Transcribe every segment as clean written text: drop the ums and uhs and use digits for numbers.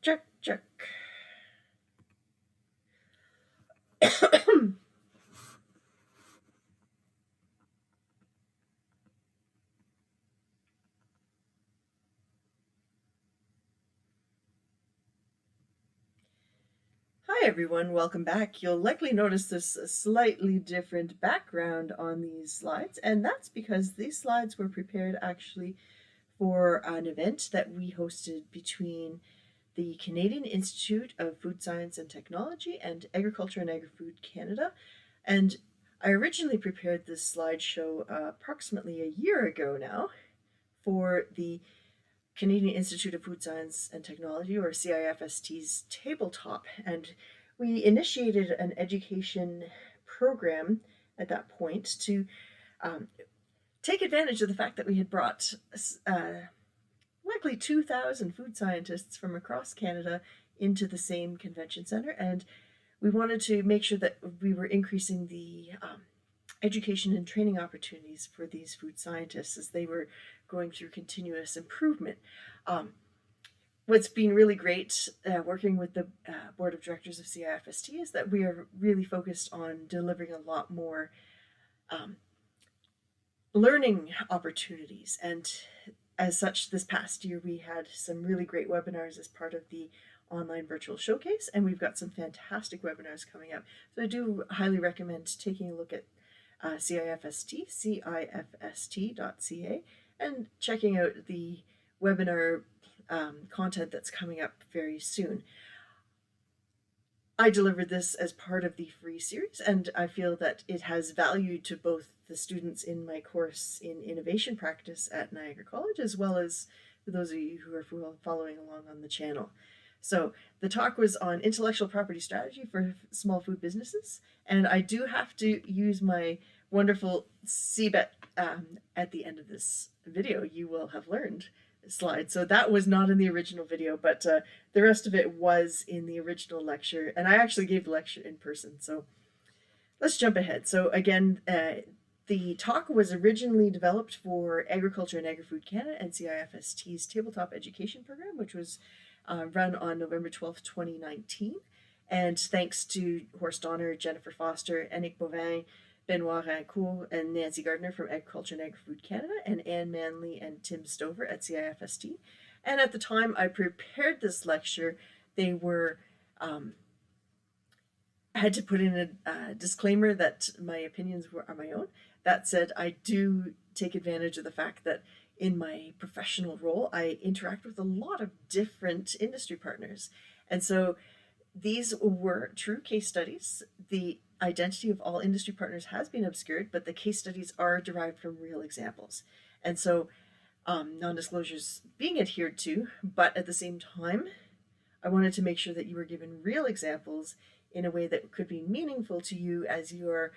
Check, check. Hi everyone, welcome back. You'll likely notice this slightly different background on these slides, and that's because these slides were prepared actually for an event that we hosted between the Canadian Institute of Food Science and Technology and Agriculture and Agri-Food Canada. And I originally prepared this slideshow approximately a year ago now for the Canadian Institute of Food Science and Technology, or CIFST's tabletop. And we initiated an education program at that point to take advantage of the fact that we had brought likely 2,000 food scientists from across Canada into the same convention center. And we wanted to make sure that we were increasing the education and training opportunities for these food scientists as they were going through continuous improvement. What's been really great working with the board of directors of CIFST is that we are really focused on delivering a lot more learning opportunities. And as such, this past year we had some really great webinars as part of the online virtual showcase, and we've got some fantastic webinars coming up. So I do highly recommend taking a look at CIFST, cifst.ca, and checking out the webinar content that's coming up very soon. I delivered this as part of the free series, and I feel that it has value to both the students in my course in innovation practice at Niagara College, as well as for those of you who are following along on the channel. So the talk was on intellectual property strategy for small food businesses, and I do have to use my wonderful CBET at the end of this video. You will have learned slide. So that was not in the original video, but the rest of it was in the original lecture, and I actually gave the lecture in person. So let's jump ahead. So again, the talk was originally developed for Agriculture and Agri-Food Canada and CIFST's tabletop education program, which was run on November 12th, 2019. And thanks to Horst Donner, Jennifer Foster, Annick Bovin, Benoit Rancourt, and Nancy Gardner from Agriculture and Agri-Food Canada, and Anne Manley and Tim Stover at CIFST. And at the time I prepared this lecture, they were had to put in a disclaimer that my opinions are my own. That said, I do take advantage of the fact that in my professional role, I interact with a lot of different industry partners. And so these were true case studies. The identity of all industry partners has been obscured, but the case studies are derived from real examples. And so non-disclosures being adhered to, but at the same time, I wanted to make sure that you were given real examples in a way that could be meaningful to you as you're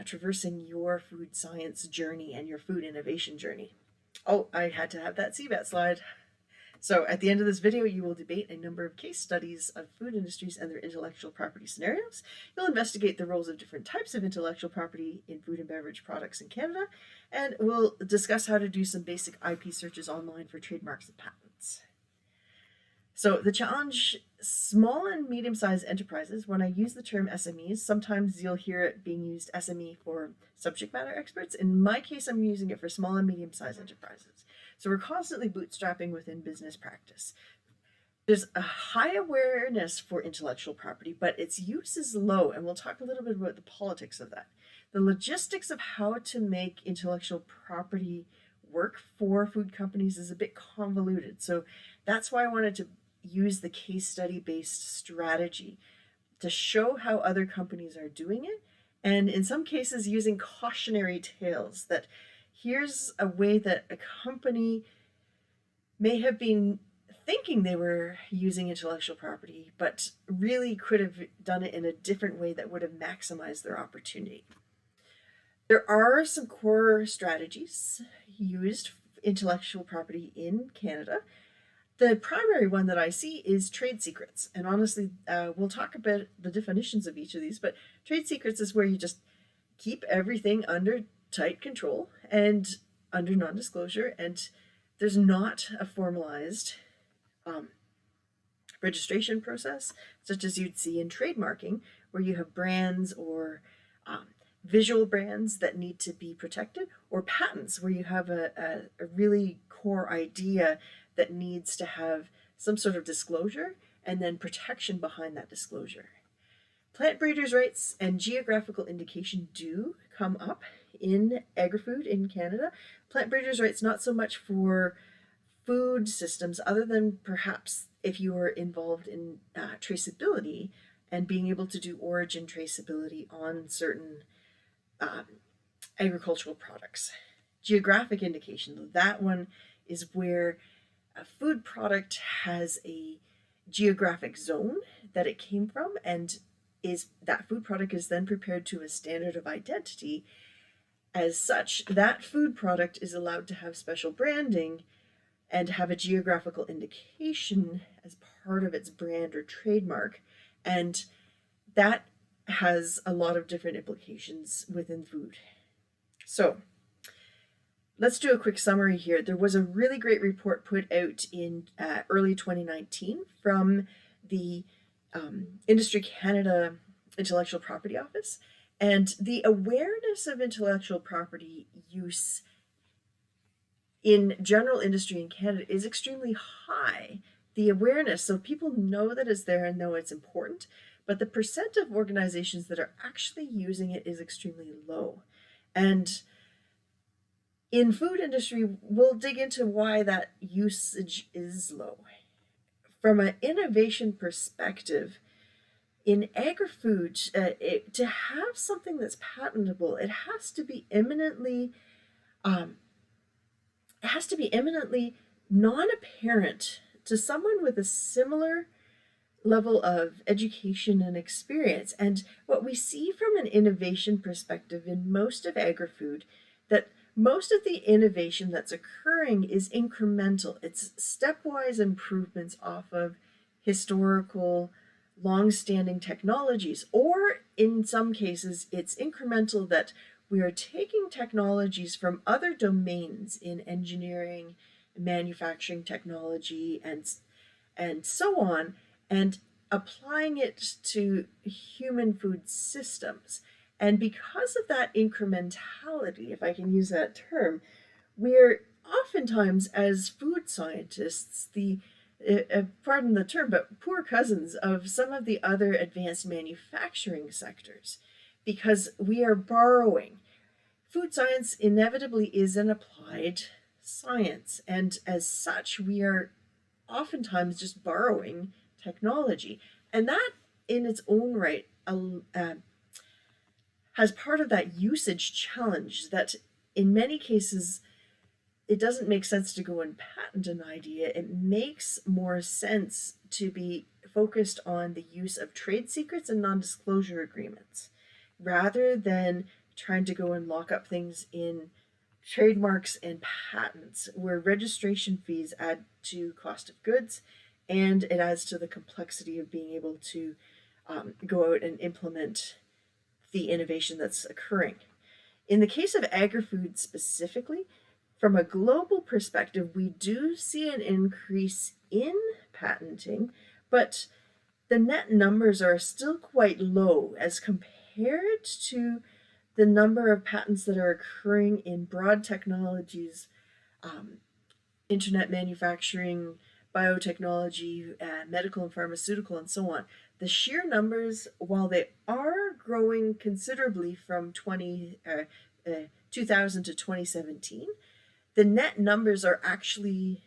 traversing your food science journey and your food innovation journey. Oh, I had to have that CBET slide. So at the end of this video, you will debate a number of case studies of food industries and their intellectual property scenarios. You'll investigate the roles of different types of intellectual property in food and beverage products in Canada, and we'll discuss how to do some basic IP searches online for trademarks and patents. So the challenge, small and medium-sized enterprises, when I use the term SMEs, sometimes you'll hear it being used SME for subject matter experts. In my case, I'm using it for small and medium-sized enterprises. So we're constantly bootstrapping within business practice. There's a high awareness for intellectual property, but its use is low, and we'll talk a little bit about the politics of that. The logistics of how to make intellectual property work for food companies is a bit convoluted. So that's why I wanted to use the case study based strategy to show how other companies are doing it, and in some cases using cautionary tales that here's a way that a company may have been thinking they were using intellectual property, but really could have done it in a different way that would have maximized their opportunity. There are some core strategies used intellectual property in Canada. The primary one that I see is trade secrets. And honestly, we'll talk about the definitions of each of these, but trade secrets is where you just keep everything under tight control and under non-disclosure, and there's not a formalized registration process, such as you'd see in trademarking, where you have brands or visual brands that need to be protected, or patents, where you have a really core idea that needs to have some sort of disclosure and then protection behind that disclosure. Plant breeders' rights and geographical indication do come up in agri-food in Canada. Plant breeders' rights not so much for food systems, other than perhaps if you are involved in traceability and being able to do origin traceability on certain agricultural products. Geographic indication, though, that one is where a food product has a geographic zone that it came from, and that food product is then prepared to a standard of identity. As such, that food product is allowed to have special branding and have a geographical indication as part of its brand or trademark, and that has a lot of different implications within food. So let's do a quick summary here. There was a really great report put out in early 2019 from the Industry Canada Intellectual Property Office, and the awareness of intellectual property use in general industry in Canada is extremely high. The awareness, so people know that it's there and know it's important, but the percent of organizations that are actually using it is extremely low. And in food industry, we'll dig into why that usage is low. From an innovation perspective, in agri-food, to have something that's patentable, it has to be eminently non-apparent to someone with a similar level of education and experience. And what we see from an innovation perspective in most of agri-food, that most of the innovation that's occurring is incremental. It's stepwise improvements off of historical, long-standing technologies, or in some cases, it's incremental that we are taking technologies from other domains in engineering, manufacturing technology, and so on, and applying it to human food systems. And because of that incrementality, if I can use that term, we're oftentimes, as food scientists, pardon the term, but poor cousins of some of the other advanced manufacturing sectors, because we are borrowing. Food science inevitably is an applied science, and as such, we are oftentimes just borrowing technology. And that, in its own right, has part of that usage challenge that in many cases, it doesn't make sense to go and patent an idea. It makes more sense to be focused on the use of trade secrets and non-disclosure agreements, rather than trying to go and lock up things in trademarks and patents, where registration fees add to cost of goods, and it adds to the complexity of being able to go out and implement the innovation that's occurring. In the case of agri-food specifically, from a global perspective, we do see an increase in patenting, but the net numbers are still quite low as compared to the number of patents that are occurring in broad technologies, internet manufacturing, biotechnology, medical and pharmaceutical, and so on. The sheer numbers, while they are growing considerably from 2000 to 2017, the net numbers are actually,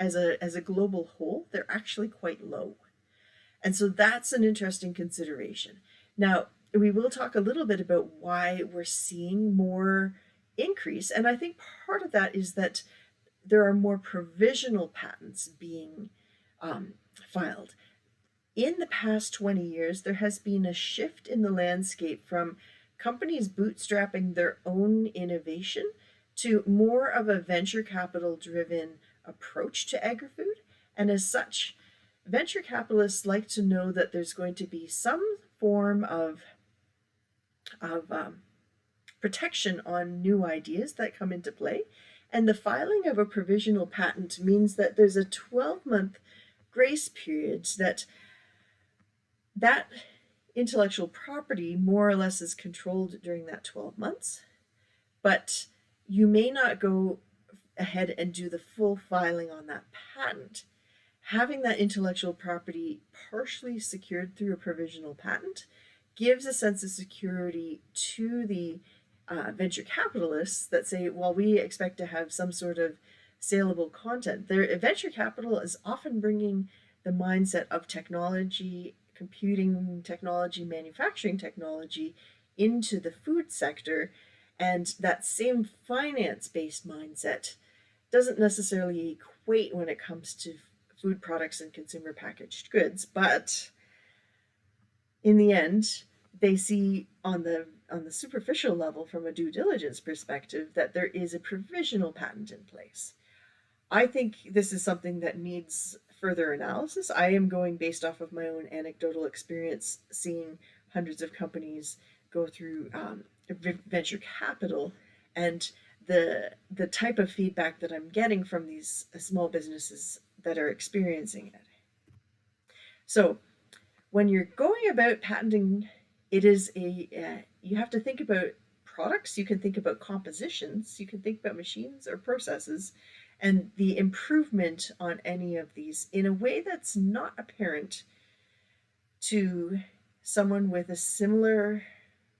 as a global whole, they're actually quite low. And so that's an interesting consideration. Now, we will talk a little bit about why we're seeing more increase. And I think part of that is that there are more provisional patents being filed. In the past 20 years, there has been a shift in the landscape from companies bootstrapping their own innovation to more of a venture capital driven approach to agri-food. And as such, venture capitalists like to know that there's going to be some form of protection on new ideas that come into play. And the filing of a provisional patent means that there's a 12-month grace period that intellectual property more or less is controlled during that 12 months, but you may not go ahead and do the full filing on that patent. Having that intellectual property partially secured through a provisional patent gives a sense of security to the venture capitalists that say, well, we expect to have some sort of saleable content. Their venture capital is often bringing the mindset of technology, computing technology, manufacturing technology into the food sector, and that same finance-based mindset doesn't necessarily equate when it comes to food products and consumer packaged goods, but in the end, they see on the superficial level from a due diligence perspective that there is a provisional patent in place. I think this is something that needs further analysis. I am going based off of my own anecdotal experience, seeing hundreds of companies go through venture capital, and the type of feedback that I'm getting from these small businesses that are experiencing it. So when you're going about patenting, it is you have to think about products, you can think about compositions, you can think about machines or processes, and the improvement on any of these in a way that's not apparent to someone with a similar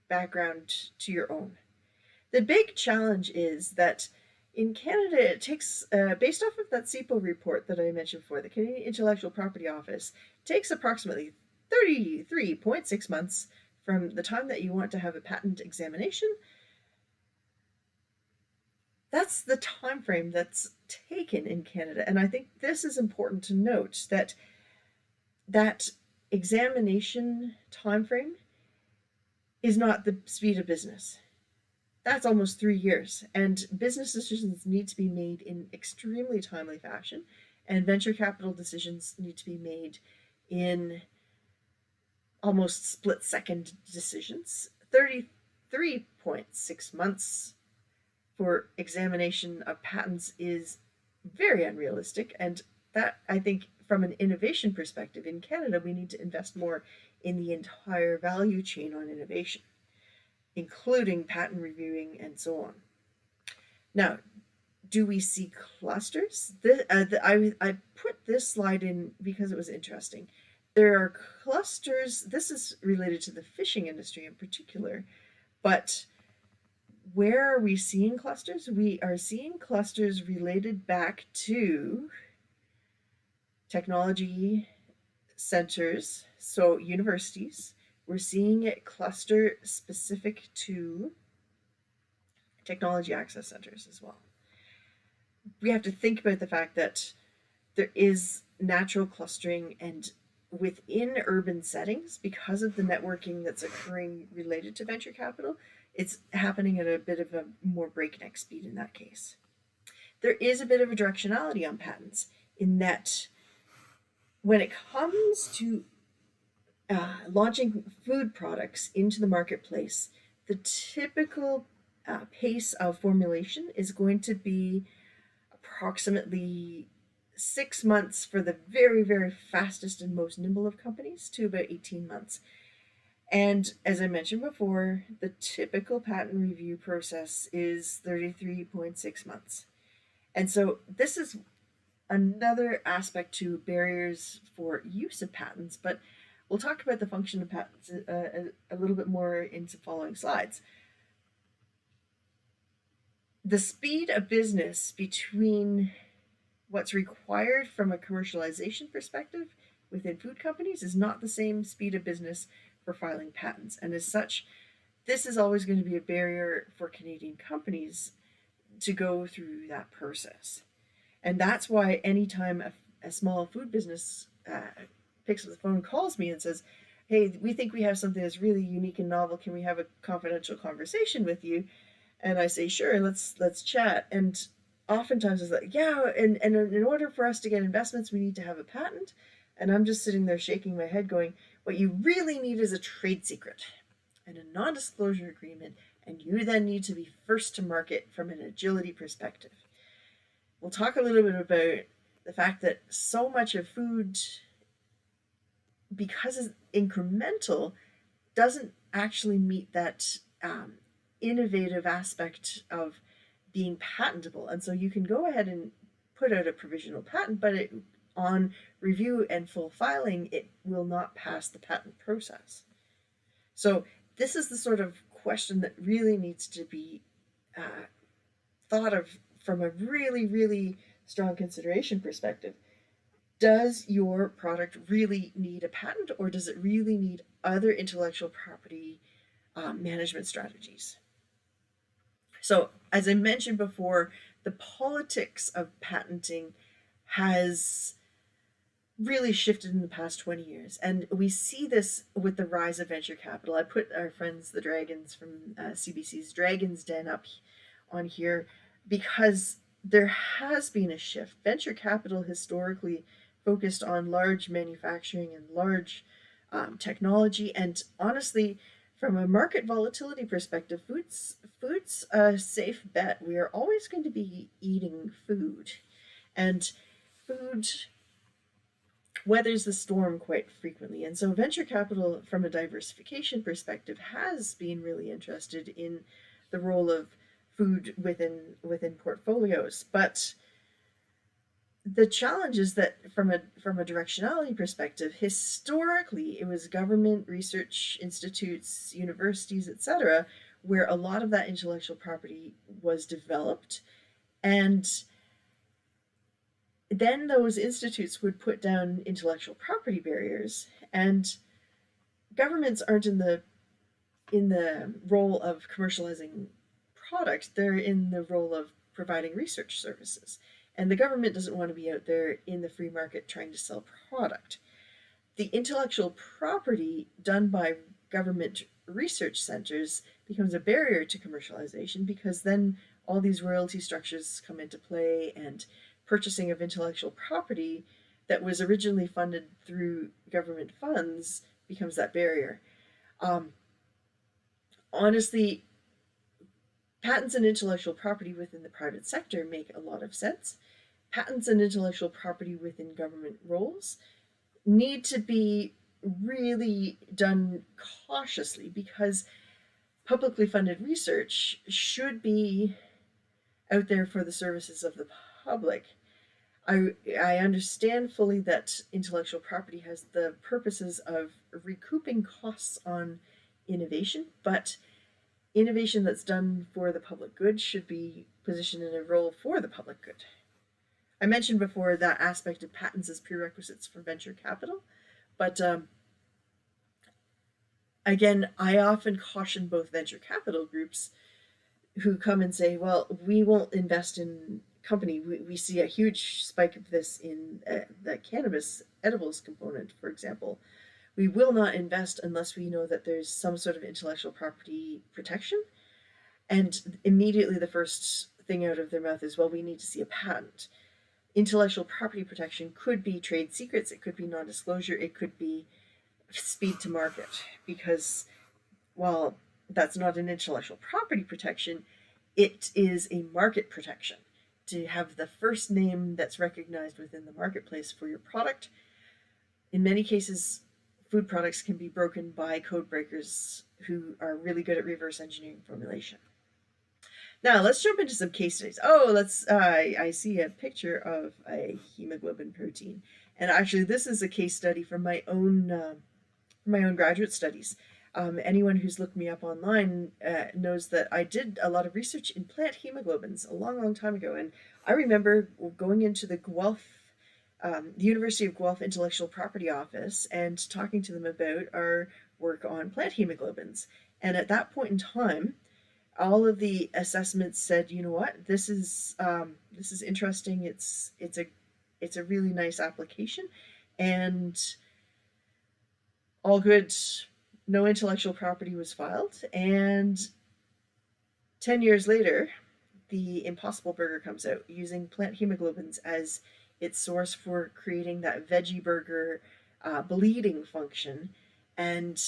background to your own. The big challenge is that in Canada, it takes, based off of that CIPO report that I mentioned before, the Canadian Intellectual Property Office, takes approximately 33.6 months from the time that you want to have a patent examination. That's the time frame that's taken in Canada. And I think this is important to note, that examination time frame is not the speed of business. That's almost 3 years, and business decisions need to be made in extremely timely fashion, and venture capital decisions need to be made in almost split-second decisions. 33.6 months for examination of patents is very unrealistic, and that, I think, from an innovation perspective, in Canada, we need to invest more in the entire value chain on innovation, including patent reviewing and so on. Now, do we see clusters? I put this slide in because it was interesting. There are clusters. This is related to the fishing industry in particular, but where are we seeing clusters? We are seeing clusters related back to technology centers, so universities. We're seeing it cluster specific to technology access centers as well. We have to think about the fact that there is natural clustering, and within urban settings, because of the networking that's occurring related to venture capital, it's happening at a bit of a more breakneck speed in that case. There is a bit of a directionality on patents in that when it comes to launching food products into the marketplace, the typical pace of formulation is going to be approximately 6 months for the very, very fastest and most nimble of companies to about 18 months. And as I mentioned before, the typical patent review process is 33.6 months. And so this is another aspect to barriers for use of patents, but we'll talk about the function of patents a little bit more into following slides. The speed of business between what's required from a commercialization perspective within food companies is not the same speed of business for filing patents. And as such, this is always going to be a barrier for Canadian companies to go through that process. And that's why anytime a small food business picks up the phone and calls me and says, hey, we think we have something that's really unique and novel. Can we have a confidential conversation with you? And I say, sure, let's chat. And oftentimes it's like, yeah, and in order for us to get investments, we need to have a patent. And I'm just sitting there shaking my head going, what you really need is a trade secret and a non-disclosure agreement, and you then need to be first to market from an agility perspective. We'll talk a little bit about the fact that so much of food, because it's incremental, doesn't actually meet that innovative aspect of being patentable. And so you can go ahead and put out a provisional patent, but on review and full filing, it will not pass the patent process. So this is the sort of question that really needs to be thought of from a really, really strong consideration perspective. Does your product really need a patent, or does it really need other intellectual property management strategies? So, as I mentioned before, the politics of patenting has really shifted in the past 20 years. And we see this with the rise of venture capital. I put our friends, the Dragons from CBC's Dragons Den, up on here because there has been a shift. Venture capital historically focused on large manufacturing and large technology. And honestly, from a market volatility perspective, food's a safe bet. We are always going to be eating food. And food weathers the storm quite frequently. And so venture capital, from a diversification perspective, has been really interested in the role of food within portfolios. But the challenge is that from a directionality perspective, historically it was government, research institutes, universities, etc., where a lot of that intellectual property was developed, and then those institutes would put down intellectual property barriers, and governments aren't in the role of commercializing product. They're in the role of providing research services. And the government doesn't want to be out there in the free market trying to sell product. The intellectual property done by government research centers becomes a barrier to commercialization, because then all these royalty structures come into play, and purchasing of intellectual property that was originally funded through government funds becomes that barrier. Honestly, patents and intellectual property within the private sector make a lot of sense. Patents and intellectual property within government roles need to be really done cautiously, because publicly funded research should be out there for the services of the public. I understand fully that intellectual property has the purposes of recouping costs on innovation, but innovation that's done for the public good should be positioned in a role for the public good. I mentioned before that aspect of patents as prerequisites for venture capital, but again, I often caution both venture capital groups who come and say, well, we won't invest in company. We see a huge spike of this in the cannabis edibles component, for example. We will not invest unless we know that there's some sort of intellectual property protection. And immediately the first thing out of their mouth is, well, we need to see a patent. Intellectual property protection could be trade secrets, it could be non-disclosure, it could be speed to market, because while that's not an intellectual property protection, it is a market protection. To have the first name that's recognized within the marketplace for your product. In many cases, food products can be broken by code breakers who are really good at reverse engineering formulation. Now let's jump into some case studies. I see a picture of a hemoglobin protein, and actually this is a case study from my own graduate studies. Anyone who's looked me up online knows that I did a lot of research in plant hemoglobins a long, long time ago, and I remember going into the Guelph, the University of Guelph Intellectual Property Office and talking to them about our work on plant hemoglobins. And at that point in time, all of the assessments said, you know what, this is interesting. It's a really nice application, and all good. No intellectual property was filed, and 10 years later, the Impossible Burger comes out using plant hemoglobins as its source for creating that veggie burger bleeding function. And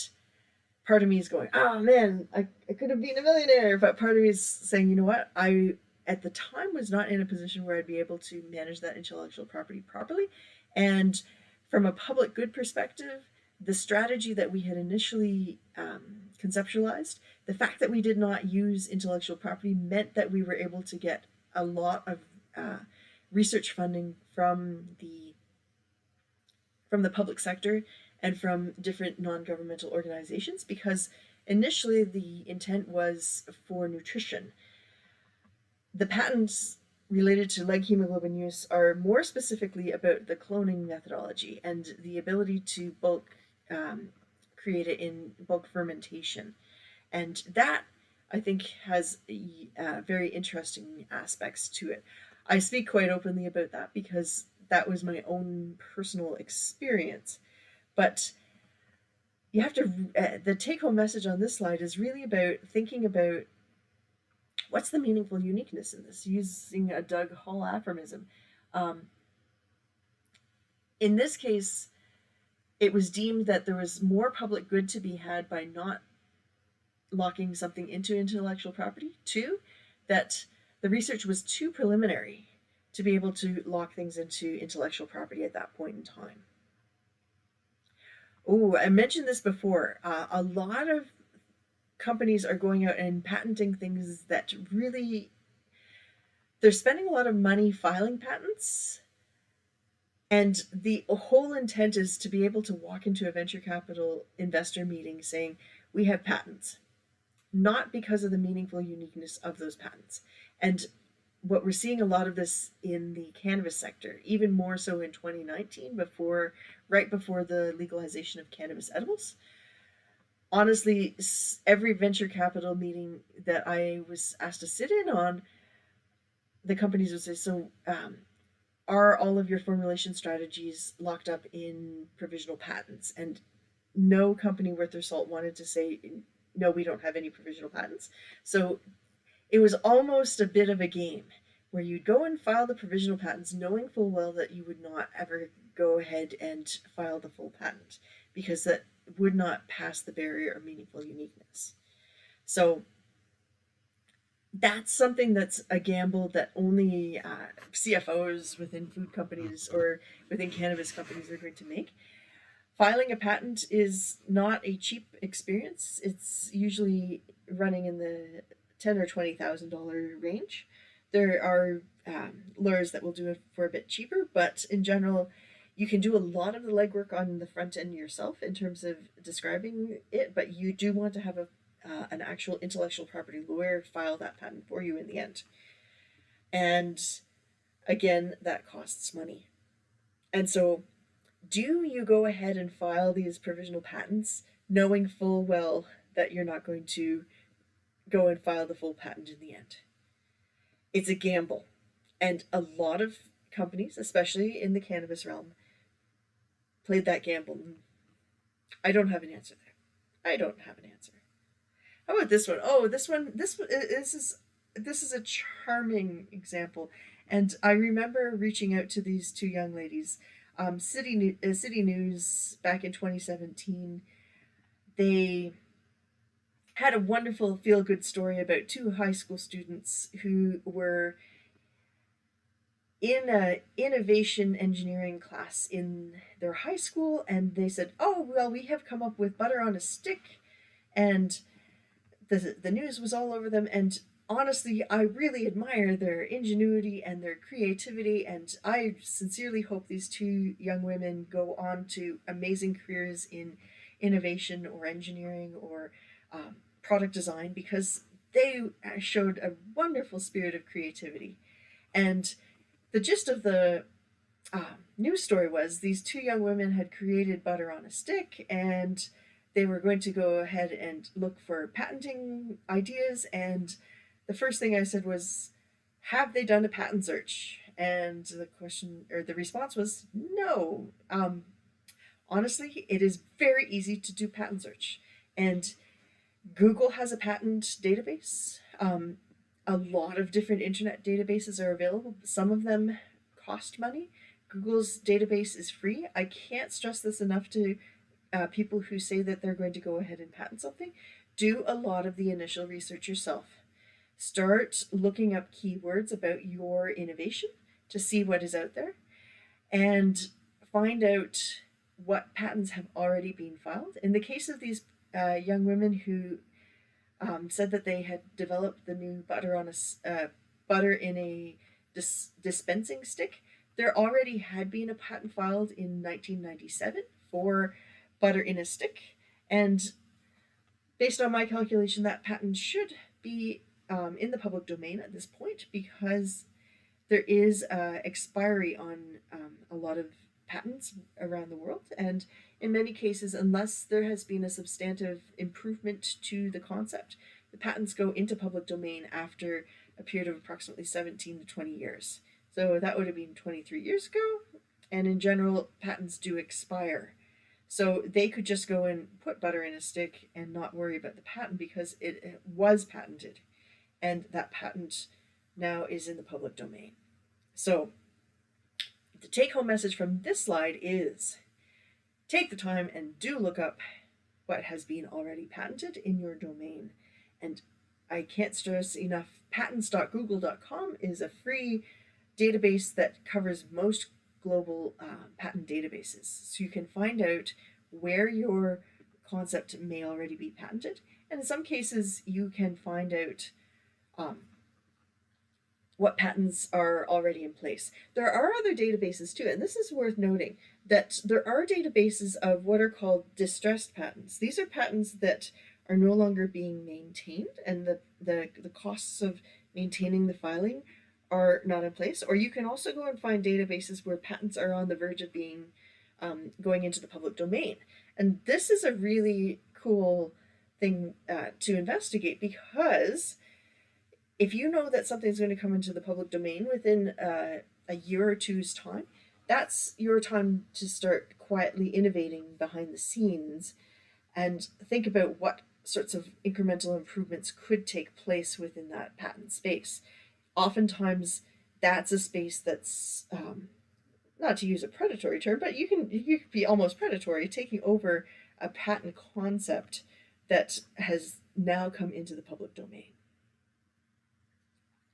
part of me is going, oh man, I could have been a millionaire. But part of me is saying, you know what, I at the time was not in a position where I'd be able to manage that intellectual property properly. And from a public good perspective, the strategy that we had initially conceptualized, the fact that we did not use intellectual property meant that we were able to get a lot of research funding from the public sector and from different non-governmental organizations, because initially the intent was for nutrition. The patents related to leg hemoglobin use are more specifically about the cloning methodology and the ability to bulk create it in bulk fermentation. And that, I think, has very interesting aspects to it. I speak quite openly about that because that was my own personal experience. But you have to, the take-home message on this slide is really about thinking about what's the meaningful uniqueness in this, using a Doug Hall aphorism. In this case, it was deemed that there was more public good to be had by not locking something into intellectual property. Two, that the research was too preliminary to be able to lock things into intellectual property at that point in time. Oh, I mentioned this before. A lot of companies are going out and patenting things that really, they're spending a lot of money filing patents. And the whole intent is to be able to walk into a venture capital investor meeting saying, we have patents, not because of the meaningful uniqueness of those patents. And what we're seeing a lot of this in the cannabis sector, even more so in 2019, right before the legalization of cannabis edibles. Honestly, every venture capital meeting that I was asked to sit in on, the companies would say, so are all of your formulation strategies locked up in provisional patents? And no company worth their salt wanted to say, no, we don't have any provisional patents. So it was almost a bit of a game where you'd go and file the provisional patents knowing full well that you would not ever go ahead and file the full patent because that would not pass the barrier of meaningful uniqueness. So that's something that's a gamble that only CFOs within food companies or within cannabis companies are going to make. Filing a patent is not a cheap experience. It's usually running in the $10,000 or $20,000 range. There are lawyers that will do it for a bit cheaper, but in general, you can do a lot of the legwork on the front end yourself in terms of describing it, but you do want to have an actual intellectual property lawyer file that patent for you in the end. And again, that costs money. And so do you go ahead and file these provisional patents knowing full well that you're not going to go and file the full patent in the end? It's a gamble. And a lot of companies, especially in the cannabis realm, played that gamble. I don't have an answer there. I don't have an answer. How about this one? Oh, this is a charming example. And I remember reaching out to these two young ladies. City News back in 2017, they had a wonderful feel-good story about two high school students who were in an innovation engineering class in their high school, and they said, oh, well, we have come up with butter on a stick, and the news was all over them. And honestly, I really admire their ingenuity and their creativity, and I sincerely hope these two young women go on to amazing careers in innovation or engineering or product design, because they showed a wonderful spirit of creativity. And the gist of the news story was these two young women had created butter on a stick, and they were going to go ahead and look for patenting ideas. And the first thing I said was, have they done a patent search? And the response was no. Honestly, it is very easy to do patent search. And Google has a patent database. A lot of different internet databases are available. Some of them cost money. Google's database is free. I can't stress this enough to people who say that they're going to go ahead and patent something. Do a lot of the initial research yourself. Start looking up keywords about your innovation to see what is out there, and find out what patents have already been filed. In the case of these young women who said that they had developed the new butter in a dispensing stick, there already had been a patent filed in 1997 for butter in a stick, and based on my calculation, that patent should be in the public domain at this point, because there is expiry on a lot of patents around the world, and in many cases, unless there has been a substantive improvement to the concept, the patents go into public domain after a period of approximately 17 to 20 years. So that would have been 23 years ago, and in general, patents do expire. So they could just go and put butter in a stick and not worry about the patent, because it was patented, and that patent now is in the public domain. So the take-home message from this slide is take the time and do look up what has been already patented in your domain. And I can't stress enough, patents.google.com is a free database that covers most global patent databases. So you can find out where your concept may already be patented. And in some cases, you can find out what patents are already in place. There are other databases too, and this is worth noting, that there are databases of what are called distressed patents. These are patents that are no longer being maintained, and the costs of maintaining the filing are not in place. Or you can also go and find databases where patents are on the verge of being going into the public domain. And this is a really cool thing to investigate, because if you know that something's going to come into the public domain within a year or two's time, that's your time to start quietly innovating behind the scenes and think about what sorts of incremental improvements could take place within that patent space. Oftentimes, that's a space that's, not to use a predatory term, but you can be almost predatory, taking over a patent concept that has now come into the public domain.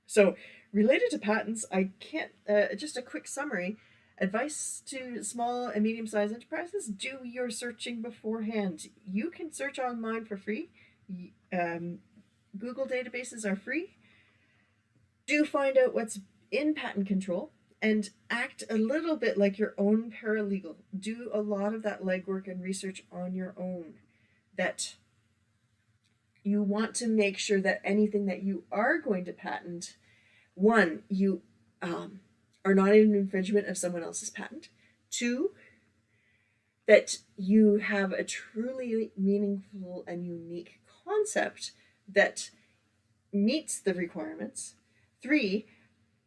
So, related to patents, I can't, just a quick summary. Advice to small and medium-sized enterprises: do your searching beforehand. You can search online for free. Google databases are free. Do find out what's in patent control and act a little bit like your own paralegal. Do a lot of that legwork and research on your own. That you want to make sure that anything that you are going to patent, one, you are not in infringement of someone else's patent. Two, that you have a truly meaningful and unique concept that meets the requirements. Three,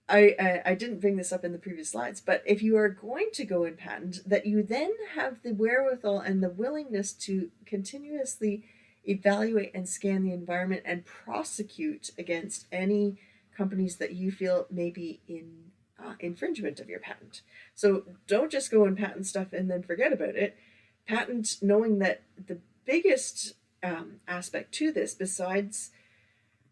I didn't bring this up in the previous slides, but if you are going to go and patent, that you then have the wherewithal and the willingness to continuously evaluate and scan the environment and prosecute against any companies that you feel may be in infringement of your patent. So don't just go and patent stuff and then forget about it. Patent knowing that the biggest aspect to this, besides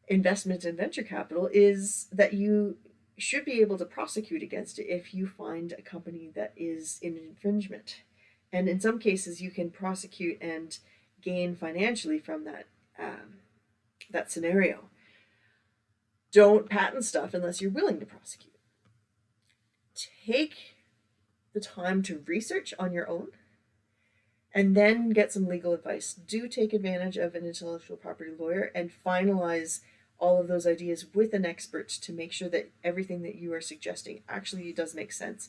investment and venture capital, is that you should be able to prosecute against it if you find a company that is in infringement. And in some cases, you can prosecute and gain financially from that scenario. Don't patent stuff unless you're willing to prosecute. Take the time to research on your own and then get some legal advice. Do take advantage of an intellectual property lawyer and finalize all of those ideas with an expert to make sure that everything that you are suggesting actually does make sense.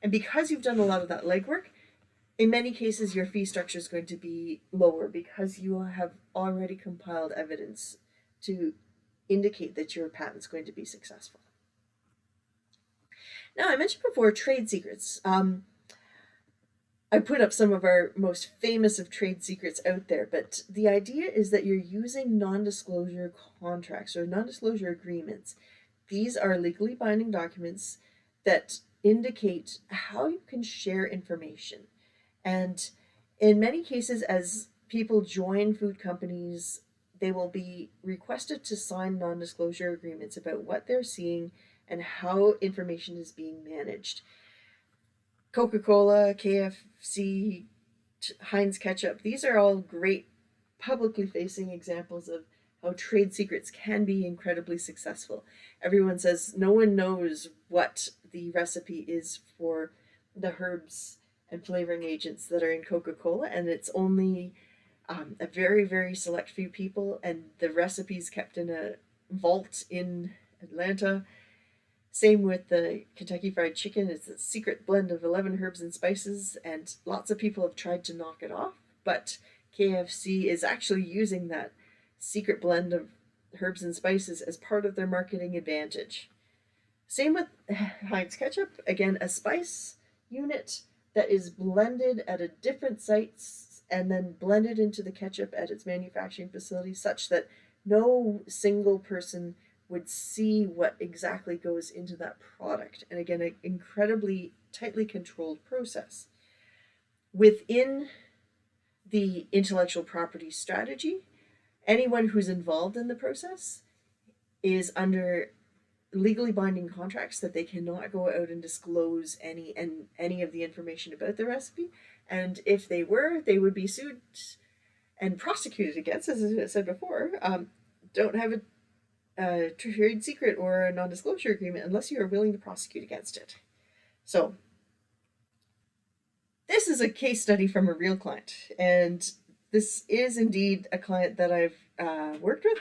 And because you've done a lot of that legwork, in many cases your fee structure is going to be lower, because you have already compiled evidence to indicate that your patent's going to be successful. Now, I mentioned before trade secrets. I put up some of our most famous of trade secrets out there, but the idea is that you're using non-disclosure contracts or non-disclosure agreements. These are legally binding documents that indicate how you can share information. And in many cases, as people join food companies, they will be requested to sign non-disclosure agreements about what they're seeing and how information is being managed. Coca-Cola, KFC, Heinz Ketchup, these are all great publicly facing examples of how trade secrets can be incredibly successful. Everyone says no one knows what the recipe is for the herbs and flavoring agents that are in Coca-Cola, and it's only a very, very select few people, and the recipes kept in a vault in Atlanta. Same with the Kentucky Fried Chicken. It's a secret blend of 11 herbs and spices, and lots of people have tried to knock it off, but KFC is actually using that secret blend of herbs and spices as part of their marketing advantage. Same with Heinz Ketchup. Again, a spice unit that is blended at a different sites and then blended into the ketchup at its manufacturing facility such that no single person would see what exactly goes into that product. And again, an incredibly tightly controlled process. Within the intellectual property strategy, anyone who's involved in the process is under legally binding contracts that they cannot go out and disclose any of the information about the recipe. And if they were, they would be sued and prosecuted against, as I said before. Don't have a trade secret or a non-disclosure agreement unless you are willing to prosecute against it. So this is a case study from a real client, and this is indeed a client that I've worked with.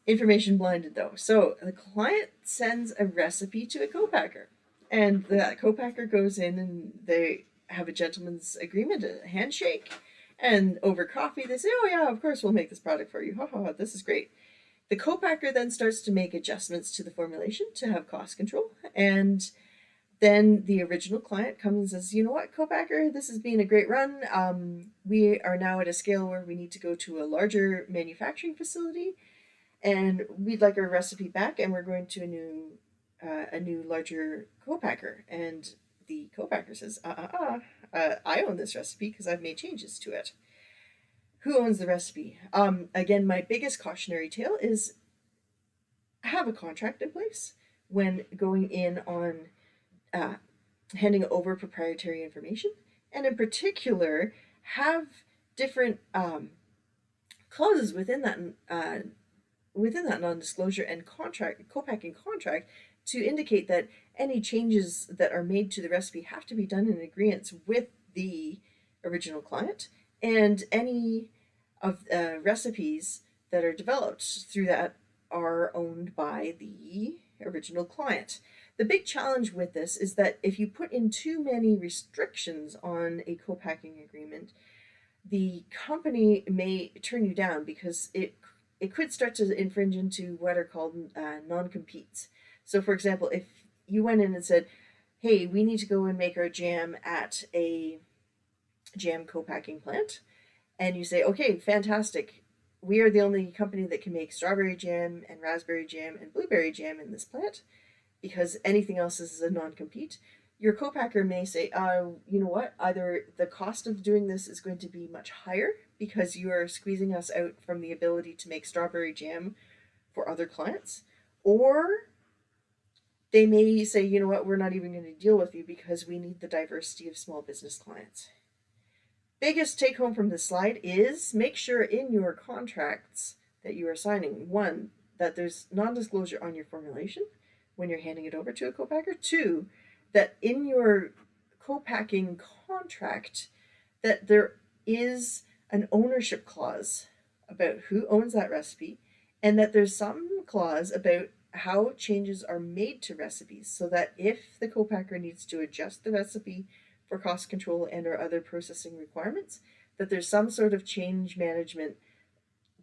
Information blinded though. So the client sends a recipe to a co-packer, and that co-packer goes in and they have a gentleman's agreement, a handshake, and over coffee they say, oh yeah, of course we'll make this product for you. Ha ha, this is great. The co-packer then starts to make adjustments to the formulation to have cost control, and then the original client comes and says, you know what, co-packer, this has been a great run. We are now at a scale where we need to go to a larger manufacturing facility, and we'd like our recipe back, and we're going to a new larger co-packer. And the co-packer says, I own this recipe because I've made changes to it. Who owns the recipe? Again, my biggest cautionary tale is have a contract in place when going in on handing over proprietary information, and in particular, have different clauses within that non-disclosure and co-packing contract to indicate that any changes that are made to the recipe have to be done in agreement with the original client, and any of recipes that are developed through that are owned by the original client. The big challenge with this is that if you put in too many restrictions on a co-packing agreement, the company may turn you down because it could start to infringe into what are called non-competes. So for example, if you went in and said, hey, we need to go and make our jam at a jam co-packing plant, and you say, okay, fantastic, we are the only company that can make strawberry jam and raspberry jam and blueberry jam in this plant, because anything else is a non-compete, your co-packer may say, you know what, either the cost of doing this is going to be much higher because you are squeezing us out from the ability to make strawberry jam for other clients, or they may say, you know what, we're not even going to deal with you because we need the diversity of small business clients. Biggest take home from this slide is make sure in your contracts that you are signing, one, that there's non-disclosure on your formulation when you're handing it over to a co-packer. Two, that in your co-packing contract that there is an ownership clause about who owns that recipe, and that there's some clause about how changes are made to recipes, so that if the co-packer needs to adjust the recipe for cost control and or other processing requirements, that there's some sort of change management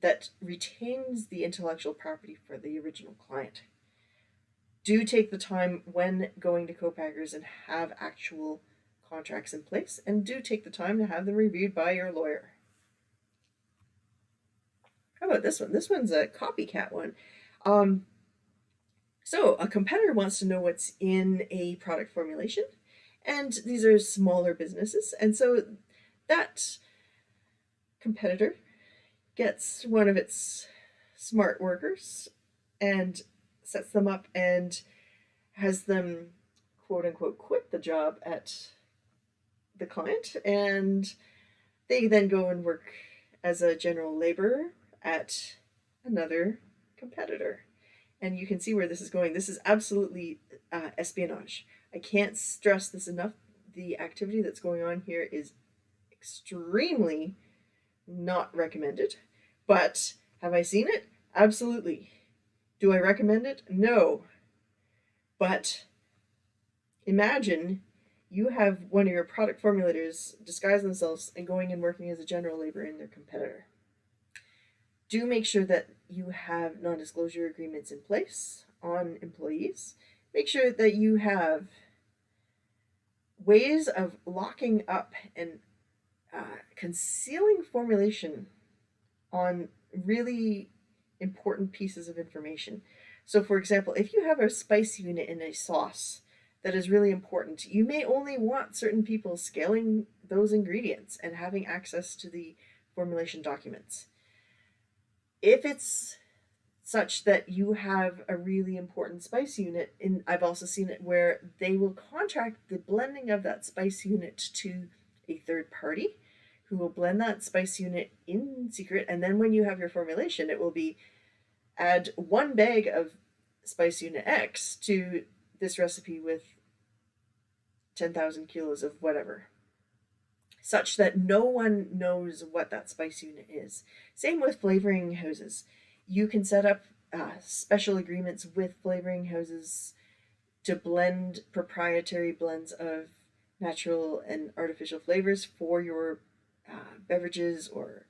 that retains the intellectual property for the original client. Do take the time when going to co-packers and have actual contracts in place, and do take the time to have them reviewed by your lawyer. How about this one? This one's a copycat one. So a competitor wants to know what's in a product formulation, and these are smaller businesses, and so that competitor gets one of its smart workers and sets them up and has them quote unquote quit the job at the client, and they then go and work as a general laborer at another competitor. And you can see where this is going. This is absolutely espionage. I can't stress this enough. The activity that's going on here is extremely not recommended. But have I seen it? Absolutely. Do I recommend it? No. But imagine you have one of your product formulators disguise themselves and going and working as a general laborer in their competitor. Do make sure that you have non-disclosure agreements in place on employees. Make sure that you have ways of locking up and concealing formulation on really important pieces of information. So, for example, if you have a spice unit in a sauce that is really important, you may only want certain people scaling those ingredients and having access to the formulation documents. If it's such that you have a really important spice unit, and I've also seen it where they will contract the blending of that spice unit to a third party who will blend that spice unit in secret, and then when you have your formulation, it will be add 1 bag of spice unit X to this recipe with 10,000 kilos of whatever, such that no one knows what that spice unit is. Same with flavoring houses. You can set up special agreements with flavoring houses to blend proprietary blends of natural and artificial flavors for your beverages or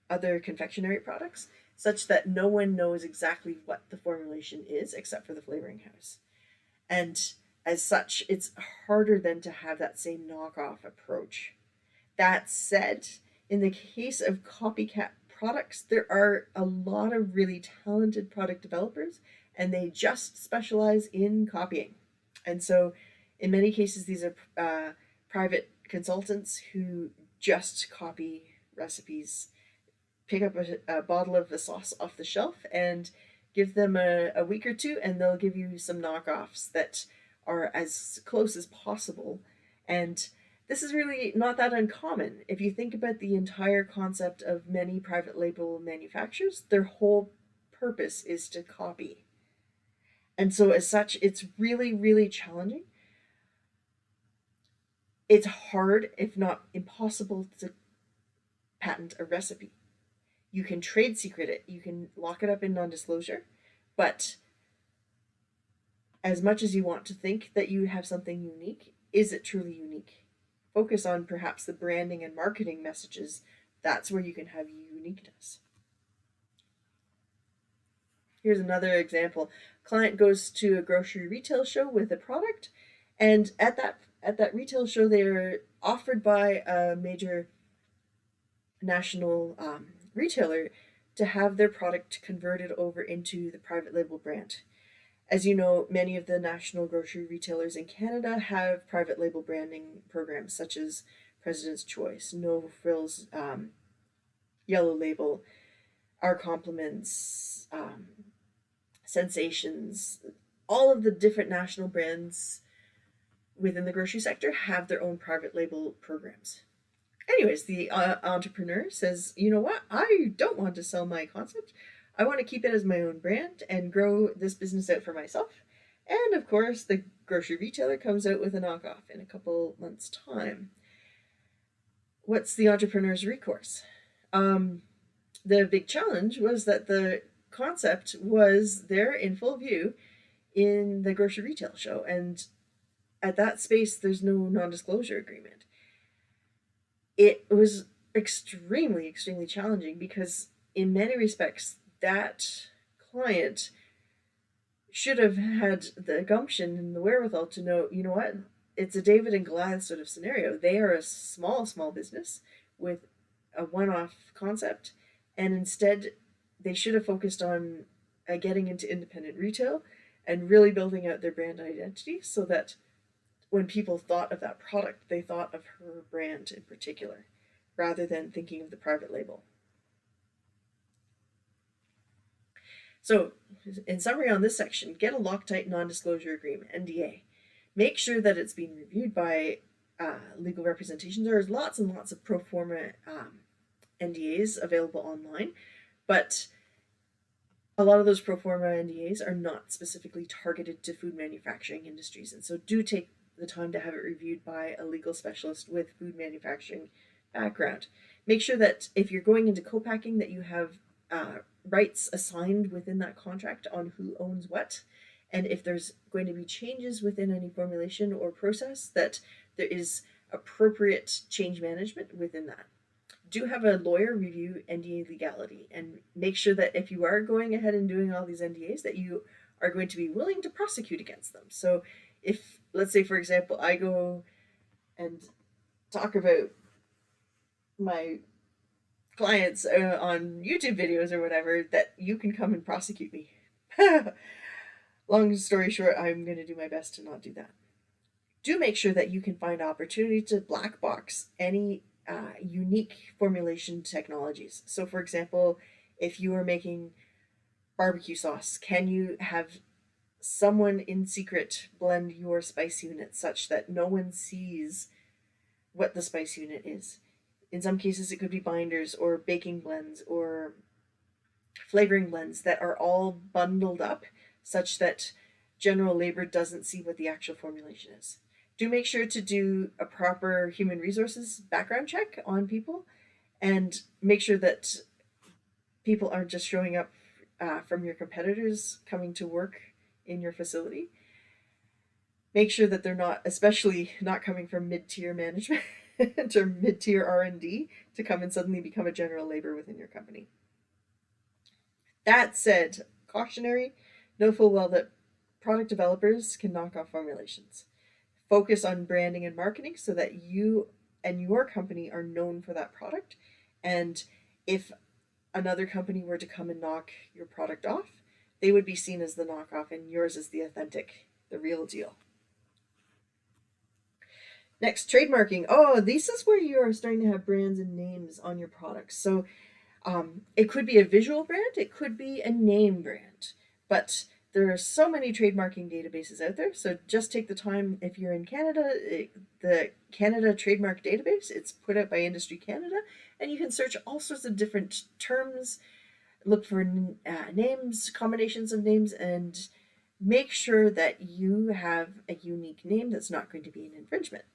other confectionery products, such that no one knows exactly what the formulation is except for the flavoring house. And as such, it's harder then to have that same knockoff approach. That said, in the case of copycat products, there are a lot of really talented product developers, and they just specialize in copying. And so, in many cases, these are private consultants who just copy recipes, pick up a bottle of the sauce off the shelf, and give them a week or two, and they'll give you some knockoffs that are as close as possible. And this is really not that uncommon. If you think about the entire concept of many private label manufacturers, their whole purpose is to copy. And so, as such, it's really, really challenging. It's hard, if not impossible, to patent a recipe. You can trade secret it, you can lock it up in non disclosure, but as much as you want to think that you have something unique, is it truly unique? Focus on perhaps the branding and marketing messages. That's where you can have uniqueness. Here's another example. Client goes to a grocery retail show with a product, and at that retail show, they're offered by a major national retailer to have their product converted over into the private label brand. As you know, many of the national grocery retailers in Canada have private label branding programs such as President's Choice, No Frills, Yellow Label, Our Compliments, Sensations. All of the different national brands within the grocery sector have their own private label programs. Anyways, the entrepreneur says, you know what? I don't want to sell my concept. I want to keep it as my own brand and grow this business out for myself. And of course, the grocery retailer comes out with a knockoff in a couple months' time. What's the entrepreneur's recourse? The big challenge was that the concept was there in full view in the grocery retail show, and at that space, there's no non-disclosure agreement. It was extremely, extremely challenging because in many respects, that client should have had the gumption and the wherewithal to know, you know what, it's a David and Goliath sort of scenario. They are a small, small business with a one-off concept, and instead they should have focused on getting into independent retail and really building out their brand identity so that when people thought of that product, they thought of her brand in particular, rather than thinking of the private label. So, in summary on this section, get a Loctite non-disclosure agreement, NDA. Make sure that it's being reviewed by legal representation. There's lots and lots of pro forma NDAs available online, but a lot of those pro forma NDAs are not specifically targeted to food manufacturing industries, and so do take the time to have it reviewed by a legal specialist with food manufacturing background. Make sure that if you're going into co-packing that you have rights assigned within that contract on who owns what, and if there's going to be changes within any formulation or process, that there is appropriate change management within that. Do have a lawyer review NDA legality and make sure that if you are going ahead and doing all these NDAs that you are going to be willing to prosecute against them. So if, let's say for example, I go and talk about my clients on YouTube videos or whatever, that you can come and prosecute me. Long story short, I'm going to do my best to not do that. Do make sure that you can find opportunity to black box any unique formulation technologies. So, for example, if you are making barbecue sauce, can you have someone in secret blend your spice unit such that no one sees what the spice unit is? In some cases, it could be binders or baking blends or flavoring blends that are all bundled up such that general labor doesn't see what the actual formulation is. Do make sure to do a proper human resources background check on people and make sure that people aren't just showing up from your competitors coming to work in your facility. Make sure that they're not, especially not coming from mid-tier management or mid-tier R&D to come and suddenly become a general labor within your company. That said, cautionary, know full well that product developers can knock off formulations. Focus on branding and marketing so that you and your company are known for that product. And if another company were to come and knock your product off, they would be seen as the knockoff and yours is the authentic, the real deal. Next, trademarking. Oh, this is where you are starting to have brands and names on your products. So it could be a visual brand, it could be a name brand, but there are so many trademarking databases out there. So just take the time, if you're in Canada, the Canada Trademark Database, it's put out by Industry Canada, and you can search all sorts of different terms, look for names, combinations of names, and make sure that you have a unique name that's not going to be an infringement.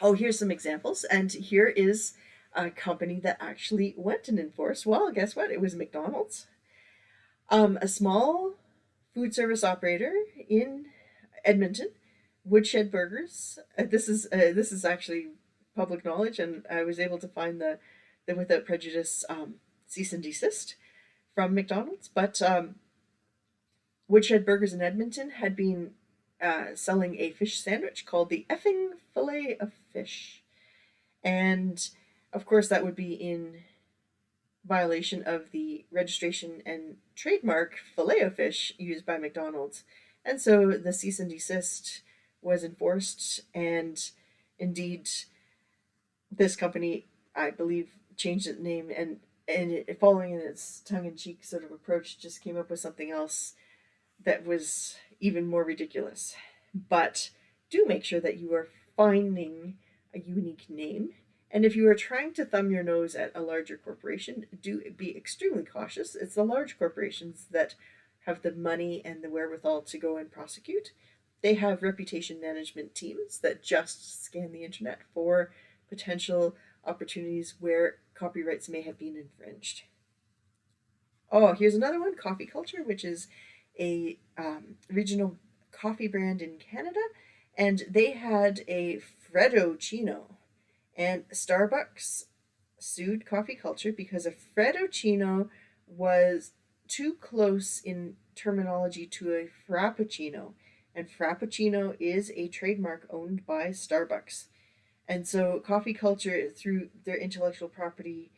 Oh, here's some examples, and here is a company that actually went and enforced. Well, guess what? It was McDonald's. A small food service operator in Edmonton, Woodshed Burgers. This is actually public knowledge, and I was able to find the Without Prejudice cease and desist from McDonald's. But Woodshed Burgers in Edmonton had been selling a fish sandwich called the effing fillet of fish, and of course that would be in violation of the registration and trademark fillet of fish used by McDonald's. And so the cease and desist was enforced, and indeed this company, I believe, changed its name and following in its tongue-in-cheek sort of approach, just came up with something else that was even more ridiculous. But do make sure that you are finding a unique name. And if you are trying to thumb your nose at a larger corporation, do be extremely cautious. It's the large corporations that have the money and the wherewithal to go and prosecute. They have reputation management teams that just scan the internet for potential opportunities where copyrights may have been infringed. Oh, here's another one, Coffee Culture, which is a regional coffee brand in Canada, and they had a Freddochino, and Starbucks sued Coffee Culture because a Freddochino was too close in terminology to a Frappuccino, and Frappuccino is a trademark owned by Starbucks. And so Coffee Culture, through their intellectual property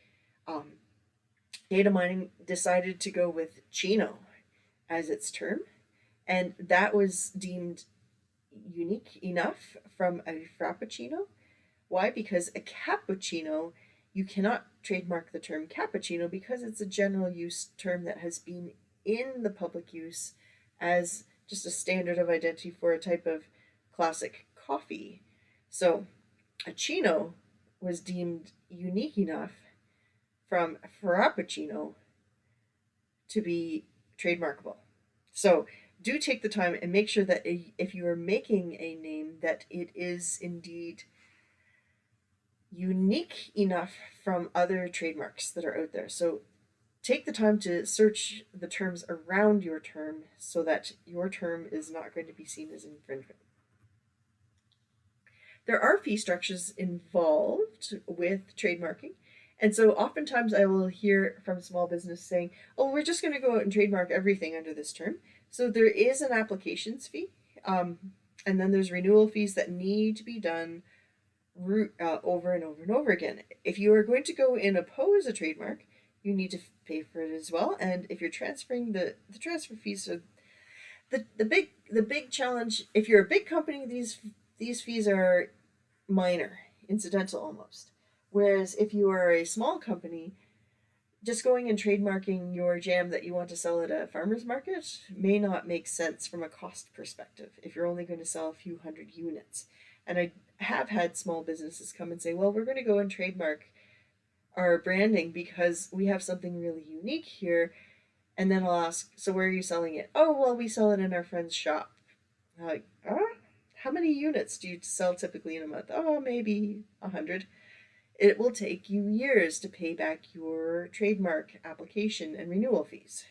data mining, decided to go with Chino as its term, and that was deemed unique enough from a Frappuccino. Why? Because a cappuccino, you cannot trademark the term cappuccino because it's a general use term that has been in the public use as just a standard of identity for a type of classic coffee. So a chino was deemed unique enough from Frappuccino to be trademarkable. So do take the time and make sure that if you are making a name, that it is indeed unique enough from other trademarks that are out there. So take the time to search the terms around your term so that your term is not going to be seen as infringement. There are fee structures involved with trademarking. And so oftentimes I will hear from small business saying, oh, we're just going to go out and trademark everything under this term. So there is an applications fee. And then there's renewal fees that need to be done over and over and over again. If you are going to go and oppose a trademark, you need to pay for it as well. And if you're transferring the transfer fees, so the big challenge, if you're a big company, these fees are minor, incidental almost. Whereas if you are a small company, just going and trademarking your jam that you want to sell at a farmer's market may not make sense from a cost perspective if you're only going to sell a few hundred units. And I have had small businesses come and say, well, we're going to go and trademark our branding because we have something really unique here. And then I'll ask, so where are you selling it? Oh, well, we sell it in our friend's shop. I'm like, how many units do you sell typically in a month? Oh, maybe 100. It will take you years to pay back your trademark application and renewal fees.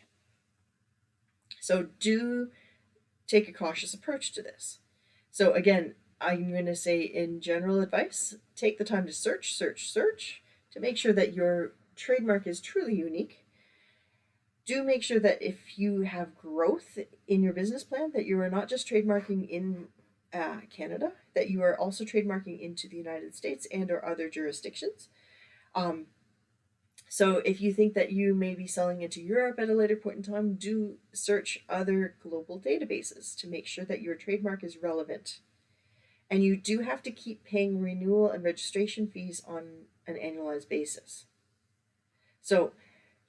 So do take a cautious approach to this. So again, I'm going to say in general advice, take the time to search to make sure that your trademark is truly unique. Do make sure that if you have growth in your business plan, that you are not just trademarking in Canada, that you are also trademarking into the United States and or other jurisdictions. So if you think that you may be selling into Europe at a later point in time, do search other global databases to make sure that your trademark is relevant. And you do have to keep paying renewal and registration fees on an annualized basis. So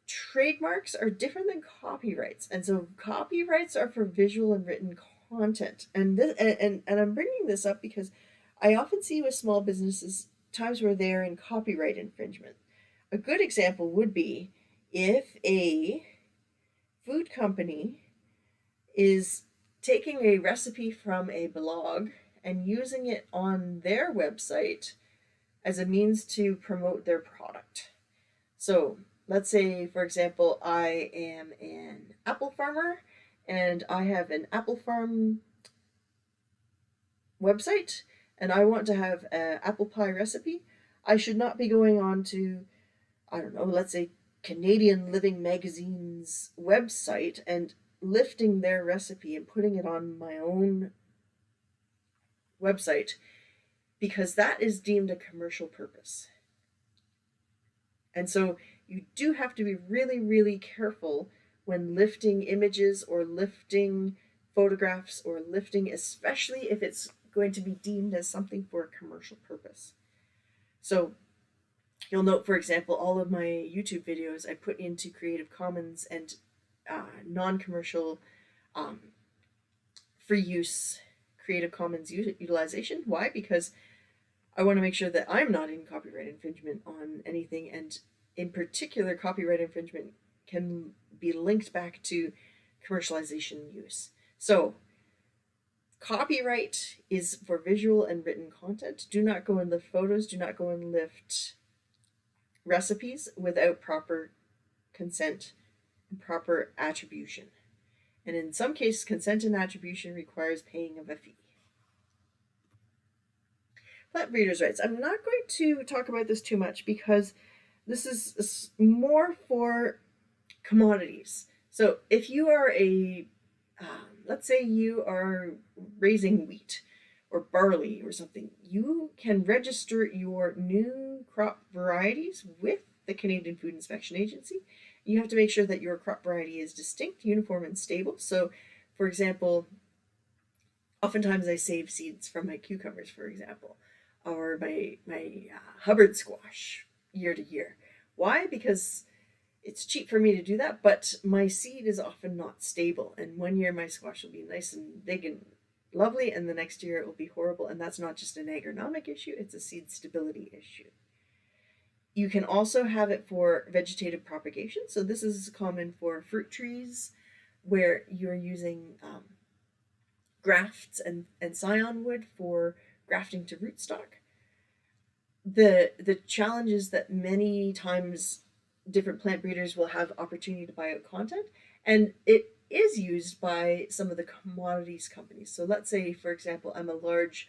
trademarks are different than copyrights. And so copyrights are for visual and written content. And I'm bringing this up because I often see with small businesses times where they're in copyright infringement. A good example would be if a food company is taking a recipe from a blog and using it on their website as a means to promote their product. So let's say, for example, I am an apple farmer and I have an apple farm website and I want to have an apple pie recipe. I should not be going on to, I don't know, let's say Canadian Living Magazine's website and lifting their recipe and putting it on my own website, because that is deemed a commercial purpose. And so you do have to be really, really careful when lifting images or lifting photographs or lifting, especially if it's going to be deemed as something for a commercial purpose. So you'll note, for example, all of my YouTube videos I put into Creative Commons and non-commercial free use Creative Commons utilization. Why? Because I want to make sure that I'm not in copyright infringement on anything, and in particular, copyright infringement can be linked back to commercialization use. So copyright is for visual and written content. Do not go and lift photos. Do not go and lift recipes without proper consent and proper attribution. And in some cases, consent and attribution requires paying of a fee. Plant breeders' rights. I'm not going to talk about this too much because this is more for commodities. So if you are let's say you are raising wheat or barley or something, you can register your new crop varieties with the Canadian Food Inspection Agency. You have to make sure that your crop variety is distinct, uniform, and stable. So, for example, oftentimes I save seeds from my cucumbers, for example, or my Hubbard squash year to year. Why? Because it's cheap for me to do that, but my seed is often not stable. And one year my squash will be nice and big and lovely, and the next year it will be horrible. And that's not just an agronomic issue, it's a seed stability issue. You can also have it for vegetative propagation. So this is common for fruit trees where you're using grafts and scion wood for grafting to rootstock. The challenge is that many times different plant breeders will have opportunity to buy out content, and it is used by some of the commodities companies. So let's say, for example, I'm a large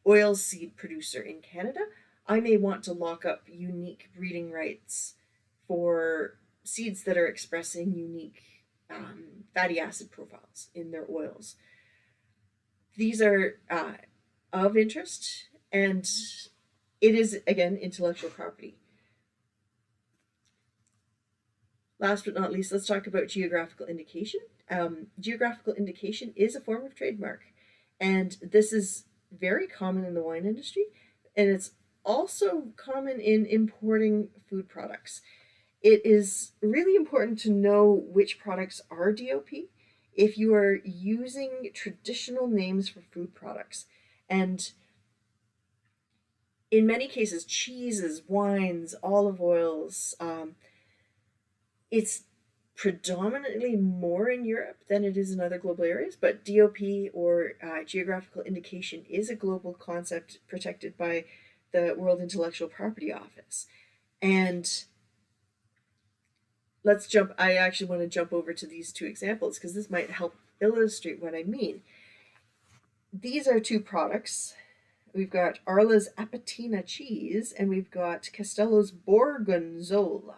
oil seed producer in Canada. I may want to lock up unique breeding rights for seeds that are expressing unique fatty acid profiles in their oils. These are of interest, and it is, again, intellectual property. Last but not least, let's talk about geographical indication. Geographical indication is a form of trademark, and this is very common in the wine industry, and it's also common in importing food products. It is really important to know which products are DOP if you are using traditional names for food products. And in many cases, cheeses, wines, olive oils, it's predominantly more in Europe than it is in other global areas, but DOP, or geographical indication, is a global concept protected by the World Intellectual Property Office. And I actually want to jump over to these two examples because this might help illustrate what I mean. These are two products. We've got Arla's Apatina cheese, and we've got Castello's Gorgonzola.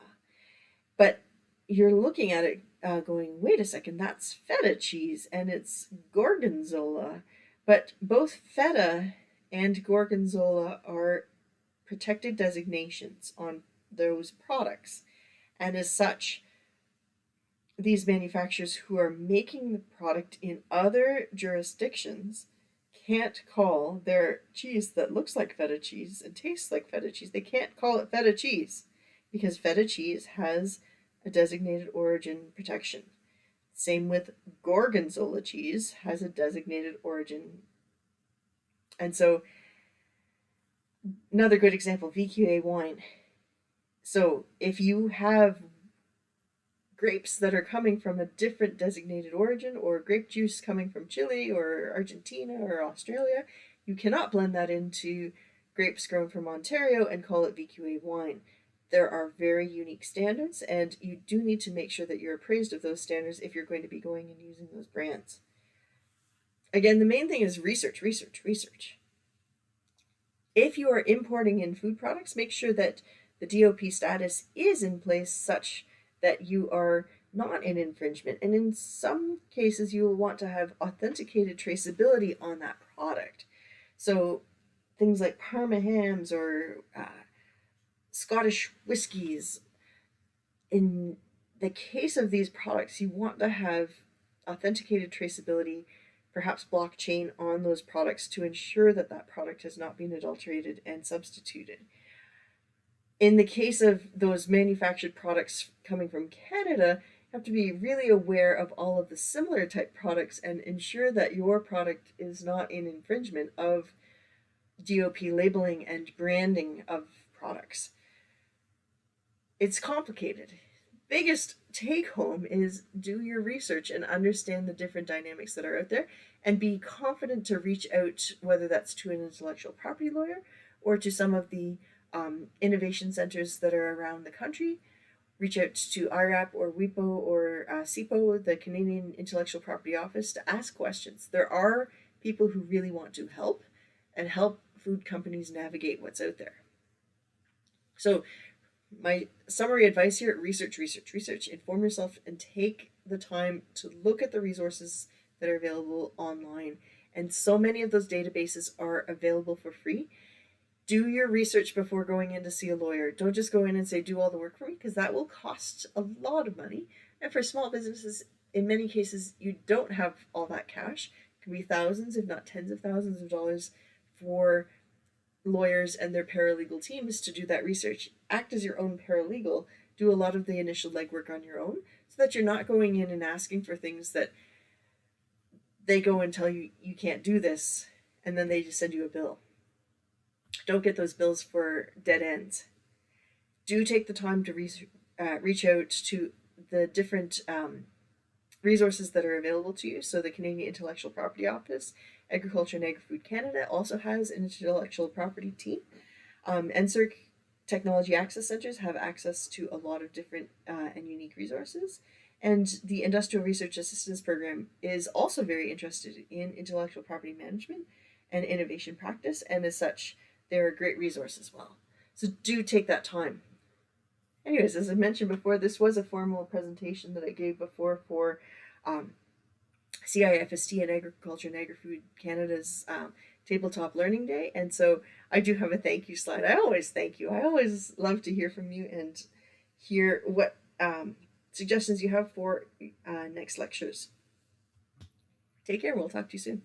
But you're looking at it going, wait a second, that's feta cheese and it's Gorgonzola. But both feta and Gorgonzola are protected designations on those products. And as such, these manufacturers who are making the product in other jurisdictions can't call their cheese that looks like feta cheese and tastes like feta cheese, they can't call it feta cheese because feta cheese has a designated origin protection. Same with Gorgonzola cheese has a designated origin. And so another good example, VQA wine. So if you have grapes that are coming from a different designated origin, or grape juice coming from Chile or Argentina or Australia, you cannot blend that into grapes grown from Ontario and call it VQA wine. There are very unique standards, and you do need to make sure that you're appraised of those standards if you're going to be going and using those brands. Again, the main thing is research. If you are importing in food products, make sure that the DOP status is in place such that you are not in infringement. And in some cases, you will want to have authenticated traceability on that product. So things like Parma hams or Scottish whiskies. In the case of these products, you want to have authenticated traceability, perhaps blockchain, on those products to ensure that that product has not been adulterated and substituted. In the case of those manufactured products coming from Canada, you have to be really aware of all of the similar type products and ensure that your product is not in infringement of DOP labeling and branding of products. It's complicated. Biggest take home is do your research and understand the different dynamics that are out there, and be confident to reach out, whether that's to an intellectual property lawyer or to some of the innovation centers that are around the country. Reach out to IRAP or WIPO or CIPO, the Canadian Intellectual Property Office, to ask questions. There are people who really want to help and help food companies navigate what's out there. So my summary advice here: research, inform yourself, and take the time to look at the resources that are available online. And so many of those databases are available for free. Do your research before going in to see a lawyer. Don't just go in and say, do all the work for me, because that will cost a lot of money. And for small businesses, in many cases, you don't have all that cash. It can be thousands, if not tens of thousands of dollars for lawyers and their paralegal teams to do that research. Act as your own paralegal do a lot of the initial legwork on your own, so that you're not going in and asking for things that they go and tell you you can't do this, and then they just send you a bill. Don't get those bills for dead ends. Do take the time to reach out to the different resources that are available to you. So the Canadian Intellectual Property Office, Agriculture and Agri-Food Canada also has an intellectual property team. NSERC Technology Access Centers have access to a lot of different and unique resources. And the Industrial Research Assistance Program is also very interested in intellectual property management and innovation practice, and as such, they're a great resource as well. So do take that time. Anyways, as I mentioned before, this was a formal presentation that I gave before for CIFST and Agriculture and Agri-Food Canada's Tabletop Learning Day, and so I do have a thank you slide. I always thank you. I always love to hear from you and hear what suggestions you have for next lectures. Take care. We'll talk to you soon.